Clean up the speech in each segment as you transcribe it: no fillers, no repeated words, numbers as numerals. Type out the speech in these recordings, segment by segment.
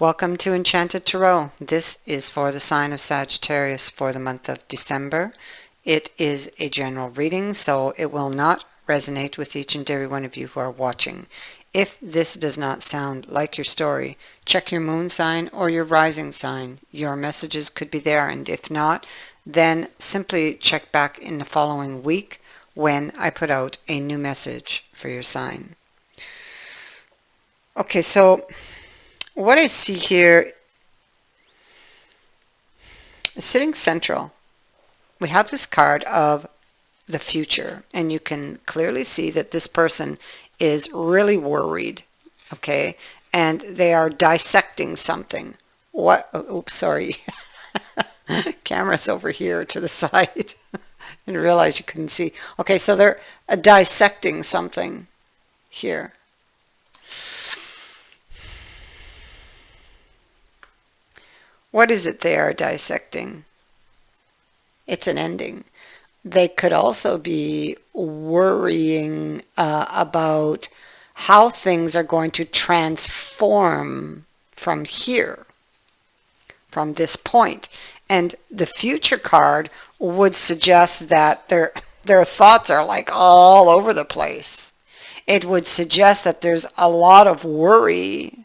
Welcome to Enchanted Tarot. This is for the sign of Sagittarius for the month of December. It is a general reading, so it will not resonate with each and every one of you who are watching. If this does not sound like your story, check your moon sign or your rising sign. Your messages could be there, and if not, then simply check back in the following week when I put out a new message for your sign. Okay, so what I see here is sitting central. We have this card of the future, and you can clearly see that this person is really worried, okay? And they are dissecting something. What? Oops, sorry. Camera's over here to the side. I didn't realize you couldn't see. Okay, so they're dissecting something here. What is it they are dissecting? It's an ending. They could also be worrying about how things are going to transform from here, from this point. And the future card would suggest that their thoughts are like all over the place. It would suggest that there's a lot of worry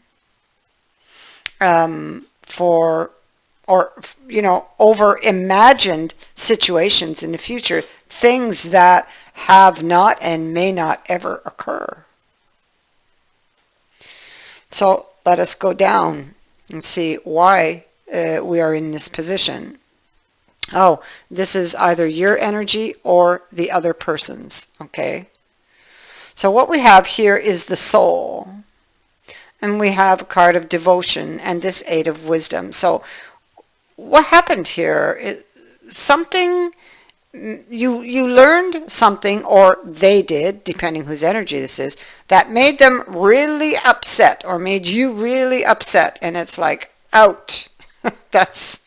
over imagined situations in the future, things that have not and may not ever occur. So let us go down and see why we are in this position. Oh, this is either your energy or the other person's, okay? So what we have here is the soul. And we have a card of devotion and this Eight of Wisdom. So what happened here is something, you learned something, or they did, depending whose energy this is, that made them really upset or made you really upset. And it's like, out. That's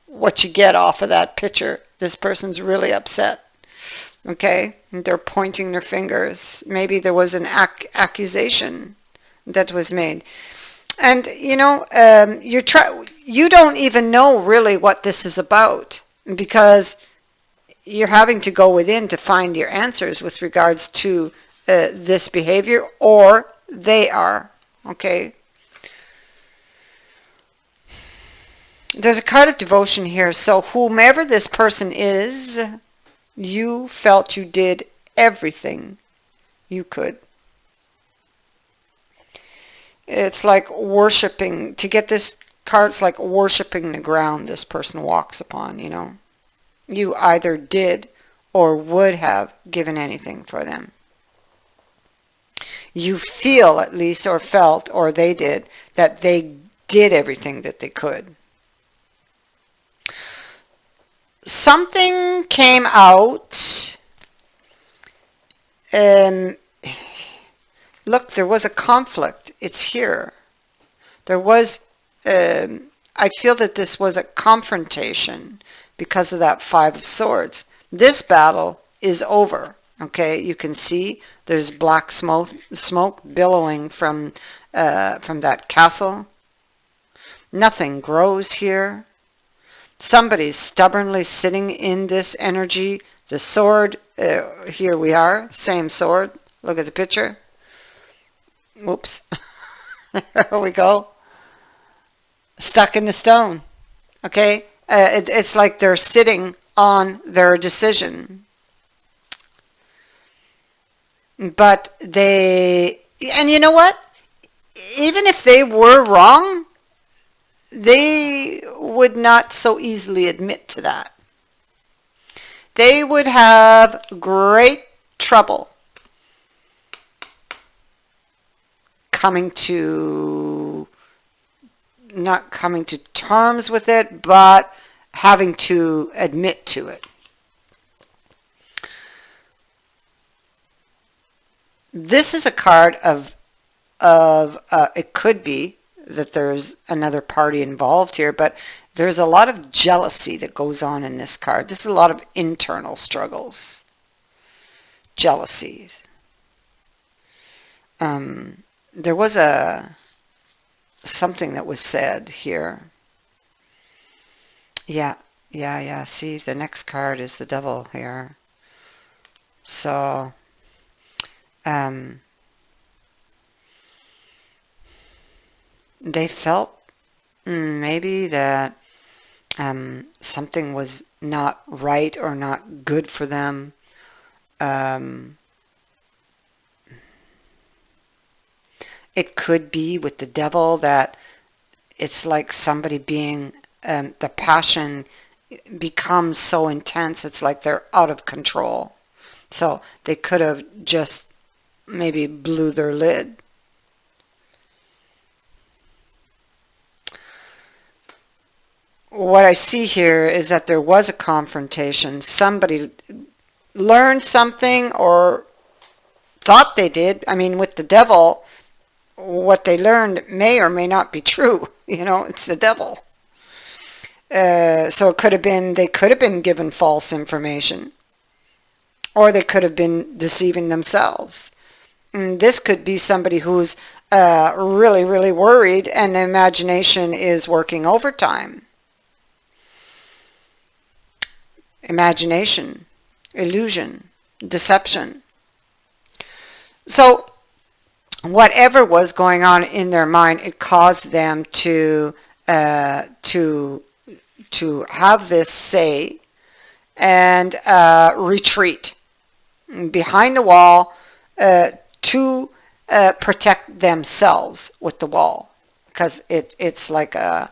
what you get off of that picture. This person's really upset. Okay, they're pointing their fingers. Maybe there was an accusation that was made, and you don't even know really what this is about, because you're having to go within to find your answers with regards to this behavior, or they are. Okay, there's a card of devotion here. So whomever this person is, you felt you did everything you could. It's like worshiping. To get this card, it's like worshiping the ground this person walks upon, you know. You either did or would have given anything for them. You feel, at least, or felt, or they did, that they did everything that they could. Something came out. Look, there was a conflict. It's here. There was, I feel that this was a confrontation because of that Five of Swords. This battle is over. Okay, you can see there's black smoke billowing from that castle. Nothing grows here. Somebody's stubbornly sitting in this energy. The sword, here we are, same sword. Look at the picture. Whoops. There we go. Stuck in the stone. Okay? It's like they're sitting on their decision. But and you know what? Even if they were wrong, they would not so easily admit to that. They would have great trouble not coming to terms with it, but having to admit to it. This is a card of it could be that there's another party involved here, but there's a lot of jealousy that goes on in this card. This is a lot of internal struggles, jealousies. There was a something that was said here. Yeah, yeah. See, the next card is the devil here. So, they felt maybe that something was not right or not good for them. It could be with the devil that it's like somebody being, the passion becomes so intense, it's like they're out of control. So they could have just maybe blew their lid. What I see here is that there was a confrontation. Somebody learned something or thought they did. I mean, with the devil, what they learned may or may not be true. You know, it's the devil. So it could have been, they could have been given false information, or they could have been deceiving themselves. And this could be somebody who's really, really worried, and the imagination is working overtime. Imagination, illusion, deception. So whatever was going on in their mind, it caused them to have this say and retreat behind the wall to protect themselves with the wall, because it's like a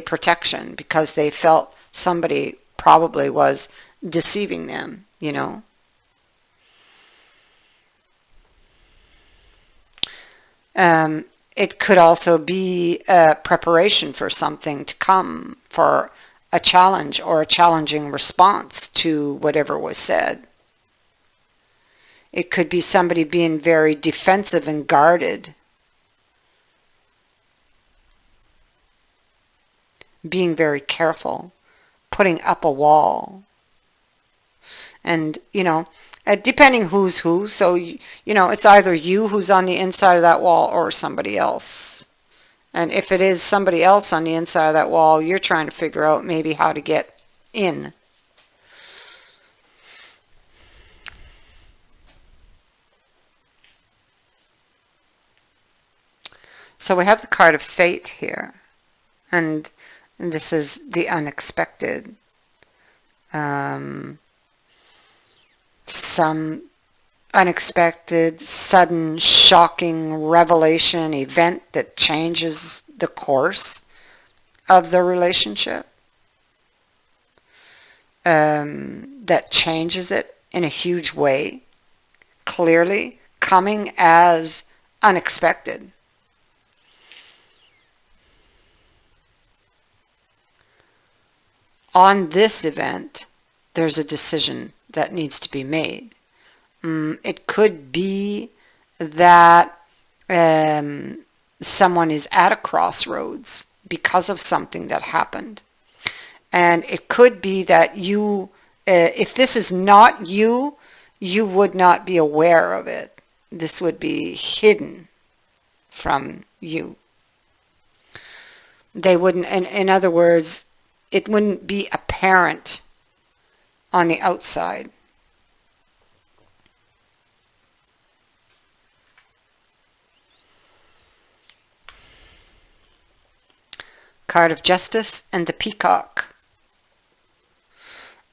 protection, because they felt somebody probably was deceiving them, you know. It could also be a preparation for something to come, for a challenge or a challenging response to whatever was said. It could be somebody being very defensive and guarded, being very careful, putting up a wall. And, you know, depending who's who. So, you know, it's either you who's on the inside of that wall or somebody else. And if it is somebody else on the inside of that wall, you're trying to figure out maybe how to get in. So we have the card of fate here. And this is the unexpected. Some unexpected, sudden, shocking revelation event that changes the course of the relationship, that changes it in a huge way, clearly coming as unexpected. On this event, there's a decision that needs to be made. It could be that someone is at a crossroads because of something that happened. And it could be that you, if this is not you, you would not be aware of it. This would be hidden from you. They wouldn't, in other words, it wouldn't be apparent on the outside. Card of Justice and the Peacock.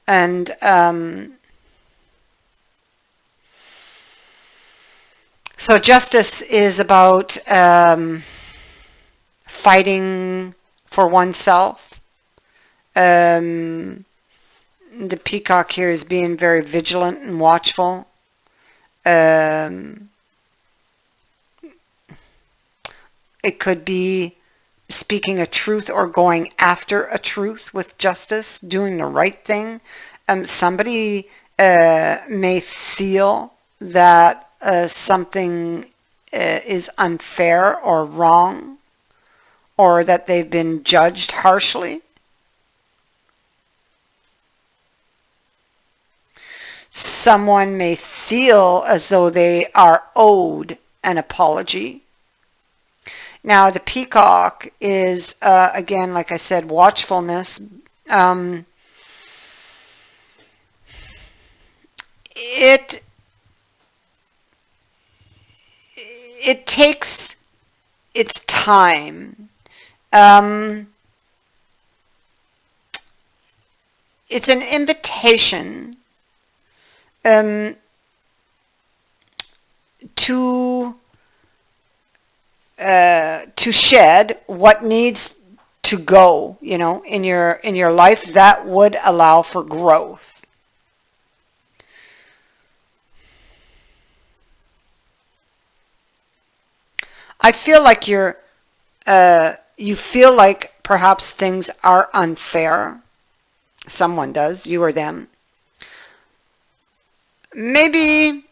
And so justice is about fighting for oneself. The peacock here is being very vigilant and watchful. It could be speaking a truth or going after a truth with justice, doing the right thing. Somebody may feel that something is unfair or wrong, or that they've been judged harshly. Someone may feel as though they are owed an apology. Now the peacock is, again, like I said, watchfulness. It takes its time. It's an invitation to shed what needs to go, you know, in your life that would allow for growth. I feel like you feel like perhaps things are unfair. Someone does, you or them. Maybe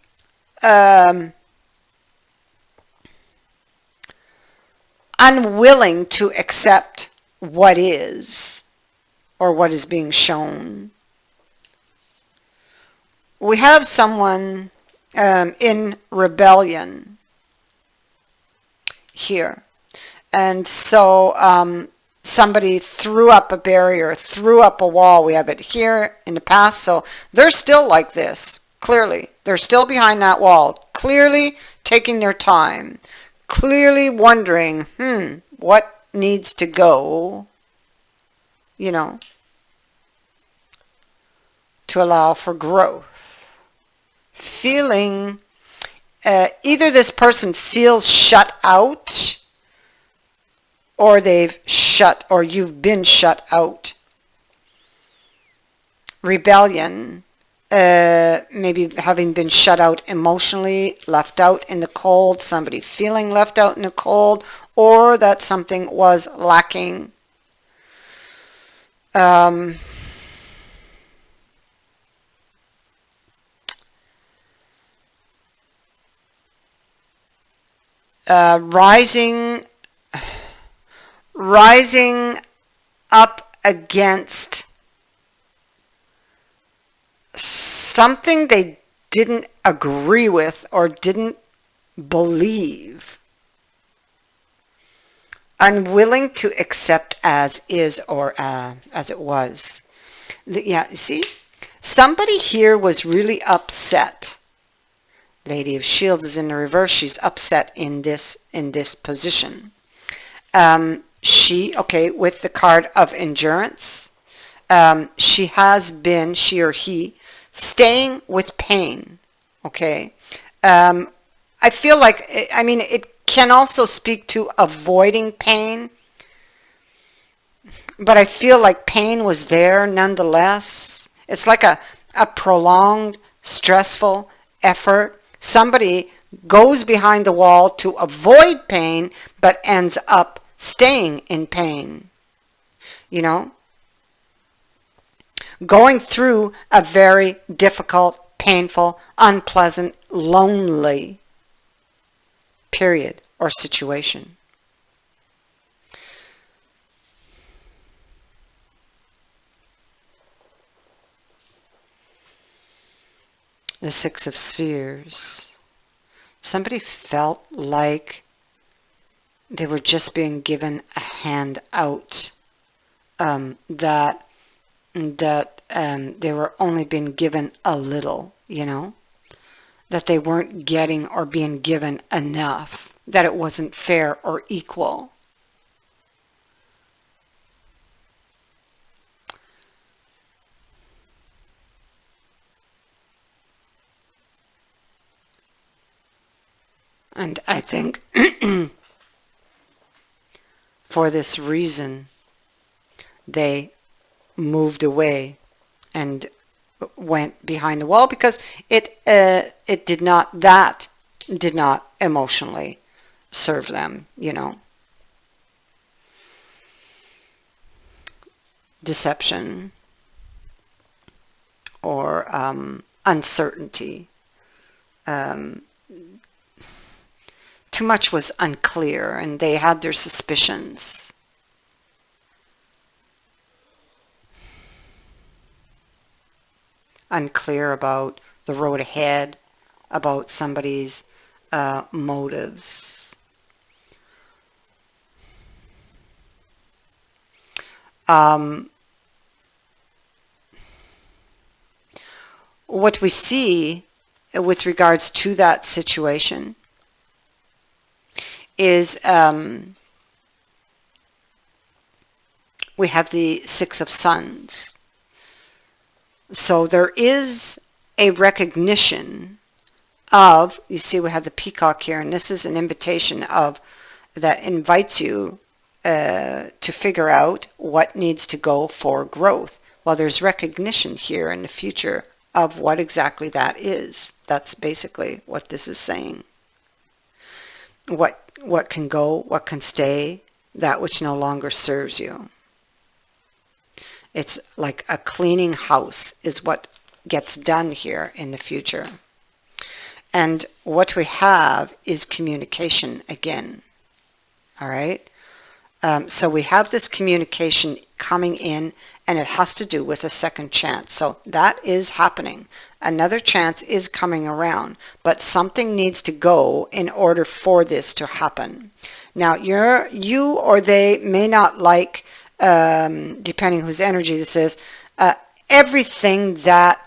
unwilling to accept what is or what is being shown. We have someone in rebellion here. And so somebody threw up a barrier, threw up a wall. We have it here in the past. So they're still like this, clearly. They're still behind that wall, clearly taking their time, clearly wondering, what needs to go, you know, to allow for growth. Feeling, either this person feels shut out, or you've been shut out. Rebellion, maybe having been shut out emotionally, left out in the cold, somebody feeling left out in the cold, or that something was lacking. Rising up against something they didn't agree with or didn't believe. Unwilling to accept as is or as it was. Yeah, see? Somebody here was really upset. Lady of Shields is in the reverse. She's upset in this position. With the card of endurance, she or he, staying with pain. Okay. I feel like, it can also speak to avoiding pain, but I feel like pain was there nonetheless. It's like a prolonged, stressful effort. Somebody goes behind the wall to avoid pain, but ends up staying in pain. You know? Going through a very difficult, painful, unpleasant, lonely period or situation. The Six of Spheres. Somebody felt like they were just being given a hand out. That they were only being given a little, you know? That they weren't getting or being given enough. That it wasn't fair or equal. And I think for this reason, they moved away and went behind the wall, because it did not emotionally serve them, you know. Deception or uncertainty. Too much was unclear, and they had their suspicions. Unclear about the road ahead, about somebody's motives. What we see with regards to that situation is we have the Six of Sons. So there is a recognition of, you see we have the peacock here, and this is an invitation of that invites you to figure out what needs to go for growth. Well, there's recognition here in the future of what exactly that is. That's basically what this is saying. What can go, what can stay, that which no longer serves you. It's like a cleaning house is what gets done here in the future. And what we have is communication again. All right? So we have this communication coming in, and it has to do with a second chance. So that is happening. Another chance is coming around, but something needs to go in order for this to happen. Now, you or they may not like, depending whose energy this is, everything that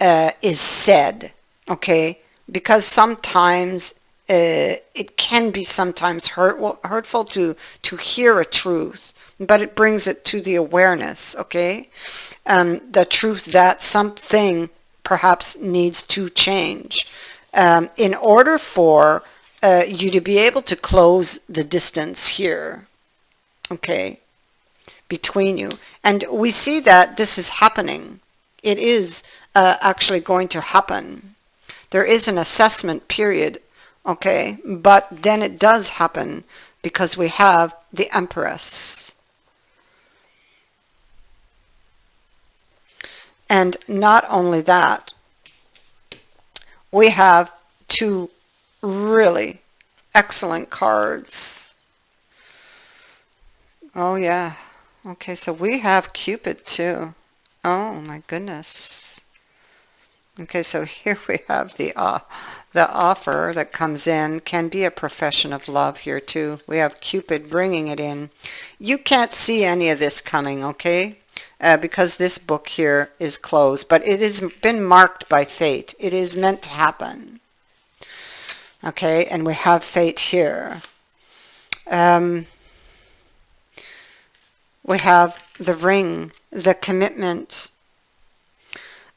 is said, okay? Because sometimes it can be sometimes hurtful to hear a truth, but it brings it to the awareness, okay? The truth that something perhaps needs to change in order for you to be able to close the distance here, okay, between you. And we see that this is happening. It is actually going to happen. There is an assessment period, okay, but then it does happen because we have the Empress. And not only that, we have two really excellent cards. Oh yeah. Okay, so we have Cupid too. Oh my goodness. Okay, so here we have the offer that comes in. Can be a profession of love here too. We have Cupid bringing it in. You can't see any of this coming, okay? Because this book here is closed, but it has been marked by fate. It is meant to happen. Okay, and we have fate here. We have the ring, the commitment.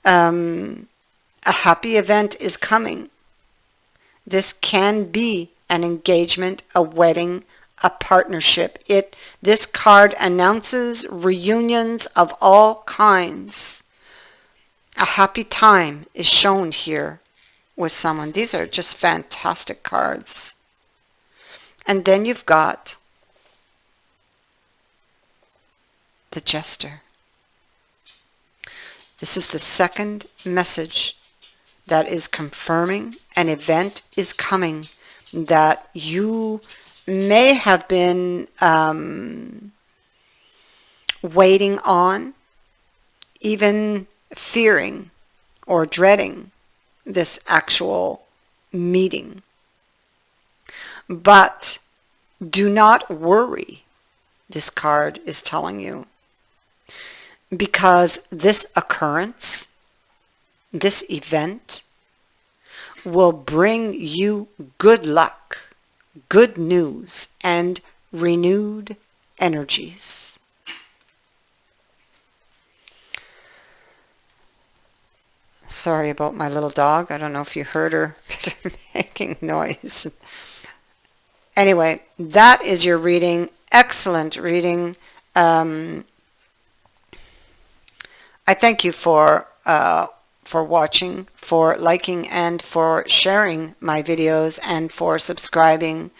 A happy event is coming. This can be an engagement, a wedding, a partnership. This card announces reunions of all kinds. A happy time is shown here with someone. These are just fantastic cards. And then you've got the Jester. This is the second message that is confirming an event is coming that you may have been waiting on, even fearing or dreading this actual meeting. But do not worry, this card is telling you, because this occurrence, this event, will bring you good luck, good news, and renewed energies. Sorry about my little dog. I don't know if you heard her making noise. Anyway, that is your reading. Excellent reading. I thank you for watching, for liking, and for sharing my videos, and for subscribing.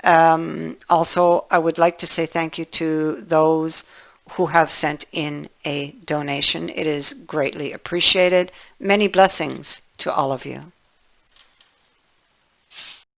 Also, I would like to say thank you to those who have sent in a donation. It is greatly appreciated. Many blessings to all of you.